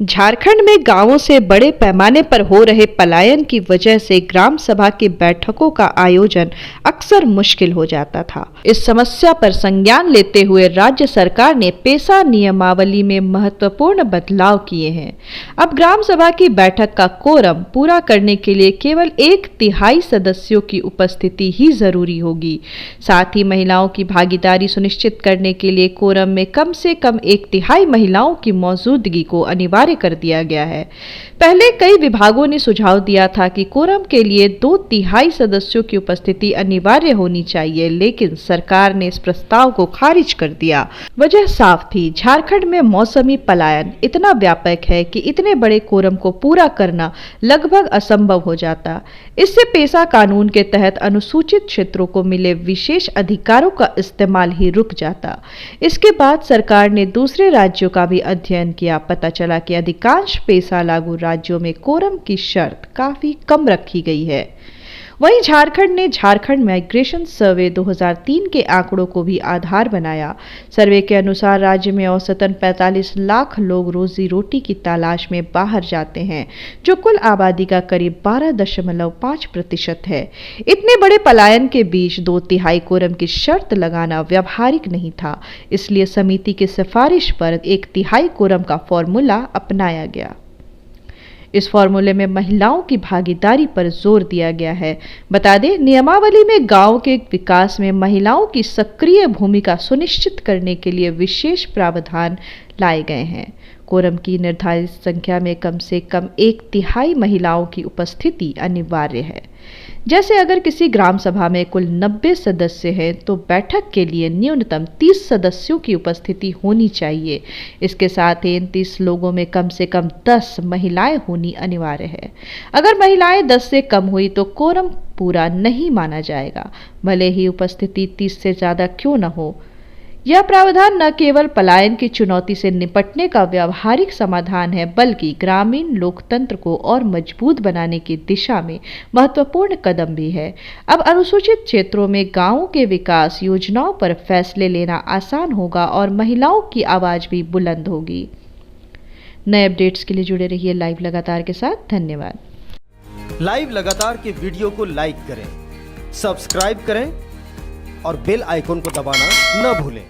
झारखंड में गांवों से बड़े पैमाने पर हो रहे पलायन की वजह से ग्राम सभा की बैठकों का आयोजन अक्सर मुश्किल हो जाता था। इस समस्या पर संज्ञान लेते हुए राज्य सरकार ने पेशा नियमावली में महत्वपूर्ण बदलाव किए हैं। अब ग्राम सभा की बैठक का कोरम पूरा करने के लिए केवल 1/3 सदस्यों की उपस्थिति ही जरूरी होगी। साथ ही महिलाओं की भागीदारी सुनिश्चित करने के लिए कोरम में कम से कम 1/3 महिलाओं की मौजूदगी को अनिवार्य कर दिया गया है। पहले कई विभागों ने सुझाव दिया था कि कोरम के लिए 2/3 सदस्यों की उपस्थिति अनिवार्य होनी चाहिए, लेकिन सरकार ने इस प्रस्ताव को खारिज कर दिया। वजह साफ थी, झारखंड में मौसमी पलायन इतना व्यापक है कि इतने बड़े कोरम को पूरा करना लगभग असंभव हो जाता। इससे पेशा कानून के तहत अनुसूचित क्षेत्रों को मिले विशेष अधिकारों का इस्तेमाल ही रुक जाता। इसके बाद सरकार ने दूसरे राज्यों का भी अध्ययन किया। पता चला कि अधिकांश पेशा लागू राज्यों में कोरम की शर्त काफी कम रखी गई है। वहीं झारखंड ने झारखंड माइग्रेशन सर्वे 2003 के आंकड़ों को भी आधार बनाया। सर्वे के अनुसार राज्य में औसतन 45 लाख लोग रोजी रोटी की तलाश में बाहर जाते हैं, जो कुल आबादी का करीब 12.5% है। इतने बड़े पलायन के बीच 2/3 कोरम की शर्त लगाना व्यावहारिक नहीं था, इसलिए समिति की सिफारिश पर 1/3 कोरम का फॉर्मूला अपनाया गया। इस फॉर्मूले में महिलाओं की भागीदारी पर जोर दिया गया है। बता दें, नियमावली में गांव के विकास में महिलाओं की सक्रिय भूमिका सुनिश्चित करने के लिए विशेष प्रावधान लाए गए हैं। कोरम की निर्धारित संख्या में कम से कम 1/3 महिलाओं की उपस्थिति अनिवार्य है। जैसे अगर किसी ग्राम सभा में कुल 90 सदस्य हैं, तो बैठक के लिए न्यूनतम 30 सदस्यों की उपस्थिति होनी चाहिए। इसके साथ ही इन 30 लोगों में कम से कम 10 महिलाएं होनी अनिवार्य है। अगर महिलाएं 10 से कम हुई तो कोरम पूरा नहीं माना जाएगा, भले ही उपस्थिति 30 से ज़्यादा क्यों न हो। यह प्रावधान न केवल पलायन की चुनौती से निपटने का व्यावहारिक समाधान है, बल्कि ग्रामीण लोकतंत्र को और मजबूत बनाने की दिशा में महत्वपूर्ण कदम भी है। अब अनुसूचित क्षेत्रों में गांवों के विकास योजनाओं पर फैसले लेना आसान होगा और महिलाओं की आवाज भी बुलंद होगी। नए अपडेट्स के लिए जुड़े रहिए लाइव लगातार के साथ। धन्यवाद। लाइव लगातार के वीडियो को लाइक करें, सब्सक्राइब करें और बेल आइकन को दबाना न भूलें।